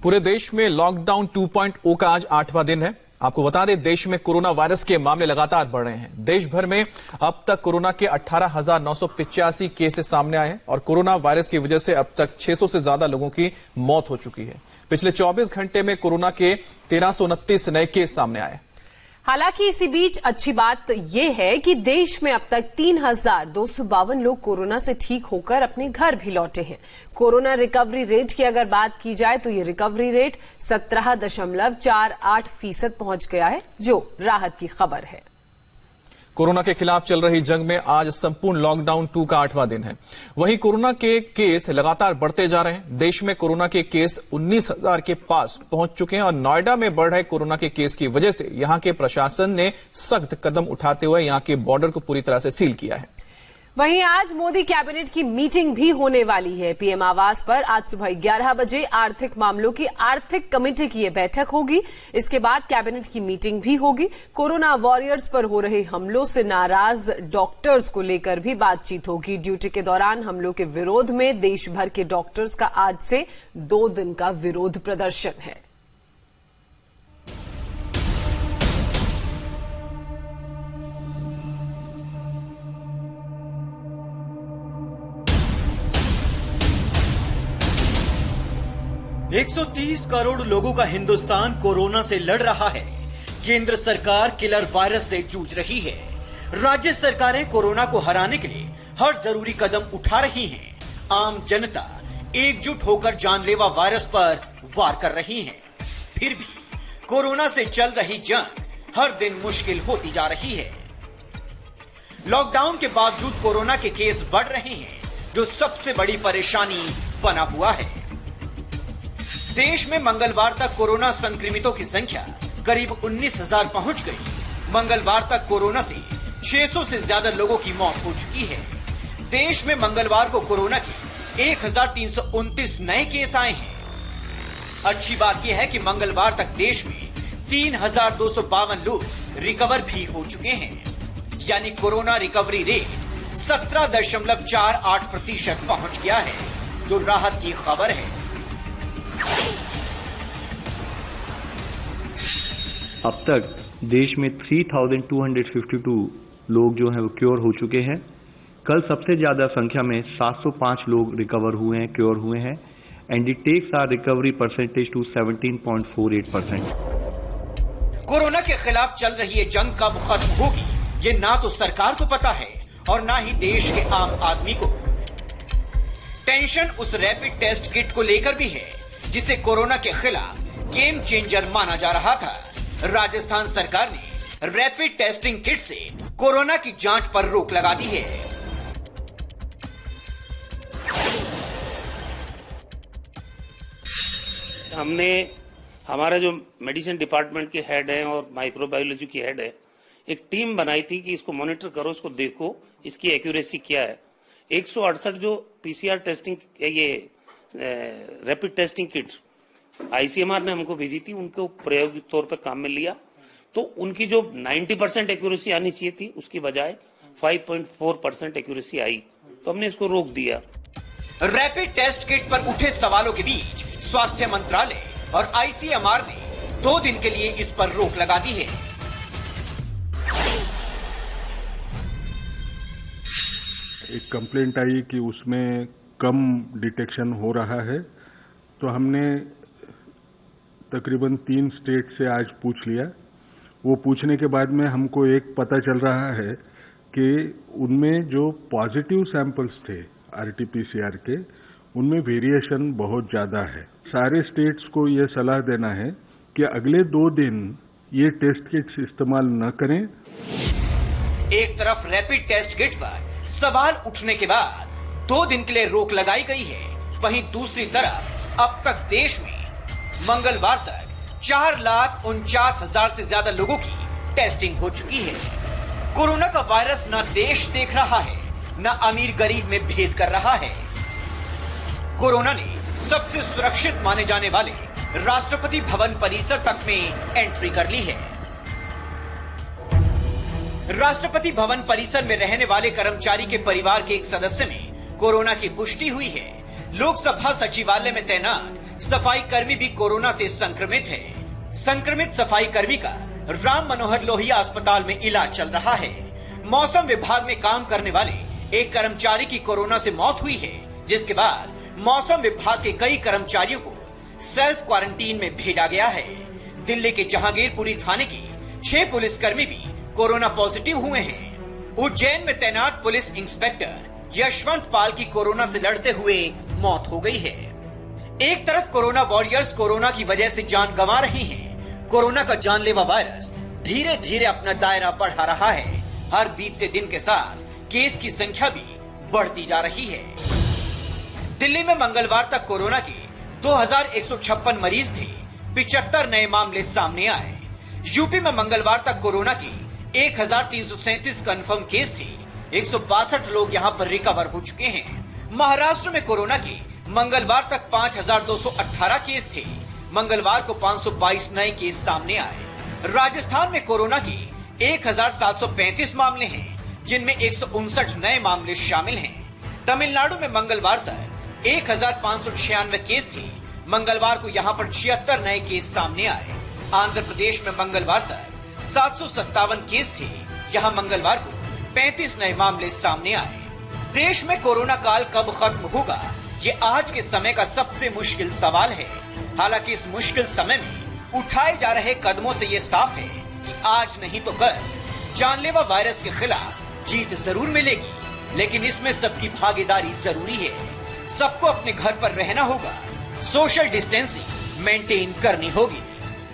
पूरे देश में लॉकडाउन 2.0 का आज 8वां दिन है। आपको बता दें, देश में कोरोना वायरस के मामले लगातार बढ़ रहे हैं। देश भर में अब तक कोरोना के 18,985 केसेस सामने आए हैं और कोरोना वायरस की वजह से अब तक 600 से ज्यादा लोगों की मौत हो चुकी है। पिछले 24 घंटे में कोरोना के 1329 नए केस सामने आए। हालांकि इसी बीच अच्छी बात यह है कि देश में अब तक 3,252 लोग कोरोना से ठीक होकर अपने घर भी लौटे हैं। कोरोना रिकवरी रेट की अगर बात की जाए तो ये रिकवरी रेट 17.48% पहुंच गया है, जो राहत की खबर है। कोरोना के खिलाफ चल रही जंग में आज संपूर्ण लॉकडाउन 2 का 8वां दिन है। वहीं कोरोना के केस लगातार बढ़ते जा रहे हैं। देश में कोरोना के केस 19,000 के पास पहुंच चुके हैं और नोएडा में बढ़ रहे कोरोना के केस की वजह से यहां के प्रशासन ने सख्त कदम उठाते हुए यहां के बॉर्डर को पूरी तरह से सील किया है। वहीं आज मोदी कैबिनेट की मीटिंग भी होने वाली है। पीएम आवास पर आज सुबह 11 बजे आर्थिक मामलों की आर्थिक कमेटी की यह बैठक होगी। इसके बाद कैबिनेट की मीटिंग भी होगी। कोरोना वॉरियर्स पर हो रहे हमलों से नाराज डॉक्टर्स को लेकर भी बातचीत होगी। ड्यूटी के दौरान हमलों के विरोध में देश भर के डॉक्टर्स का आज से 2 दिन का विरोध प्रदर्शन है। एक 130 करोड़ लोगों का हिंदुस्तान कोरोना से लड़ रहा है। केंद्र सरकार किलर वायरस से जूझ रही है। राज्य सरकारें कोरोना को हराने के लिए हर जरूरी कदम उठा रही हैं। आम जनता एकजुट होकर जानलेवा वायरस पर वार कर रही है। फिर भी कोरोना से चल रही जंग हर दिन मुश्किल होती जा रही है। लॉकडाउन के बावजूद कोरोना के केस बढ़ रहे हैं, जो सबसे बड़ी परेशानी बना हुआ है। देश में मंगलवार तक कोरोना संक्रमितों की संख्या करीब 19,000 पहुंच गई। मंगलवार तक कोरोना से 600 से ज्यादा लोगों की मौत हो चुकी है। देश में मंगलवार को कोरोना के 1,329 नए केस आए हैं। अच्छी बात यह है कि मंगलवार तक देश में 3,252 लोग रिकवर भी हो चुके हैं, यानी कोरोना रिकवरी रेट 17.48% पहुंच गया है, जो राहत की खबर है। अब तक देश में 3,252 लोग जो हैं वो क्योर हो चुके हैं। कल सबसे ज्यादा संख्या में 705 लोग रिकवर हुए हैं, क्योर हुए हैं, and it takes our recovery percentage to 17.48%। Corona के खिलाफ चल रही ये जंग कब खत्म होगी, ये ना तो सरकार को पता है और ना ही देश के आम आदमी को। टेंशन उस रैपिड टेस्ट किट को लेकर भी है, जिसे कोरोना के खिलाफ गेम चेंजर माना जा रहा था। राजस्थान सरकार ने रैपिड टेस्टिंग किट से कोरोना की जांच पर रोक लगा दी है। हमने हमारा जो मेडिसिन डिपार्टमेंट के हेड है और माइक्रोबायोलॉजी की हेड है, एक टीम बनाई थी कि इसको मॉनिटर करो, इसको देखो, इसकी एक्यूरेसी क्या है। 168 जो पीसीआर टेस्टिंग ये रैपिड टेस्टिंग किट आईसीएमआर ने हमको भेजी थी, उनको प्रायोगिक तौर पे काम में लिया, तो उनकी जो 90% एक्यूरेसी आनी चाहिए थी, उसकी बजाय 5.4% एक्यूरेसी आई, तो हमने इसको रोक दिया। रैपिड टेस्ट किट पर उठे सवालों के बीच स्वास्थ्य मंत्रालय और आईसीएमआर ने 2 दिन के लिए इस पर रोक लगा दी है। एक कंप्लेंट आई कि उसमें कम डिटेक्शन हो रहा है, तो हमने तकरीबन 3 स्टेट से आज पूछ लिया। वो पूछने के बाद में हमको एक पता चल रहा है कि उनमें जो पॉजिटिव सैंपल्स थे आरटीपीसीआर के, उनमें वेरिएशन बहुत ज्यादा है। सारे स्टेट्स को ये सलाह देना है कि अगले 2 दिन ये टेस्ट किट्स इस्तेमाल न करें। एक तरफ रैपिड टेस्ट किट पर सवाल उठने के बाद 2 दिन के लिए रोक लगाई गई है, वहीं दूसरी तरफ अब तक देश में मंगलवार तक 4,49,000 से ज्यादा लोगों की टेस्टिंग हो चुकी है। कोरोना का वायरस न देश देख रहा है, न अमीर गरीब में भेद कर रहा है। कोरोना ने सबसे सुरक्षित माने जाने वाले राष्ट्रपति भवन परिसर तक में एंट्री कर ली है। राष्ट्रपति भवन परिसर में रहने वाले कर्मचारी के परिवार के एक सदस्य में कोरोना की पुष्टि हुई है। लोकसभा सचिवालय में तैनात सफाई कर्मी भी कोरोना से संक्रमित है। संक्रमित सफाई कर्मी का राम मनोहर लोहिया अस्पताल में इलाज चल रहा है। मौसम विभाग में काम करने वाले एक कर्मचारी की कोरोना से मौत हुई है, जिसके बाद मौसम विभाग के कई कर्मचारियों को सेल्फ क्वारंटीन में भेजा गया है। दिल्ली के जहांगीरपुरी थाने के 6 पुलिसकर्मी भी कोरोना पॉजिटिव हुए हैं। उज्जैन में तैनात पुलिस इंस्पेक्टर यशवंत पाल की कोरोना से लड़ते हुए मौत हो गई है। एक तरफ कोरोना वॉरियर्स कोरोना की वजह से जान गंवा रहे हैं, कोरोना का जानलेवा वायरस धीरे धीरे अपना दायरा बढ़ा रहा है। हर बीतते दिन के साथ केस की संख्या भी बढ़ती जा रही है। दिल्ली में मंगलवार तक कोरोना के 2156 मरीज थे, 75 नए मामले सामने आए। यूपी में मंगलवार तक कोरोना के 1337 कंफर्म केस थे, 162 लोग यहां पर रिकवर हो चुके हैं। महाराष्ट्र में कोरोना के मंगलवार तक 5218 केस थे, मंगलवार को 522 नए केस सामने आए। राजस्थान में कोरोना के 1735 मामले हैं, जिनमें 159 नए मामले शामिल हैं। तमिलनाडु में मंगलवार तक 1596 केस थे, मंगलवार को यहां पर 76 नए केस सामने आए। आंध्र प्रदेश में मंगलवार तक 757 केस थे, यहां मंगलवार को 35 नए मामले सामने आए। देश में कोरोना काल कब खत्म होगा, ये आज के समय का सबसे मुश्किल सवाल है। हालांकि इस मुश्किल समय में उठाए जा रहे कदमों से ये साफ है कि आज नहीं तो कल जानलेवा वायरस के खिलाफ जीत जरूर मिलेगी, लेकिन इसमें सबकी भागीदारी जरूरी है। सबको अपने घर पर रहना होगा, सोशल डिस्टेंसिंग मेंटेन करनी होगी।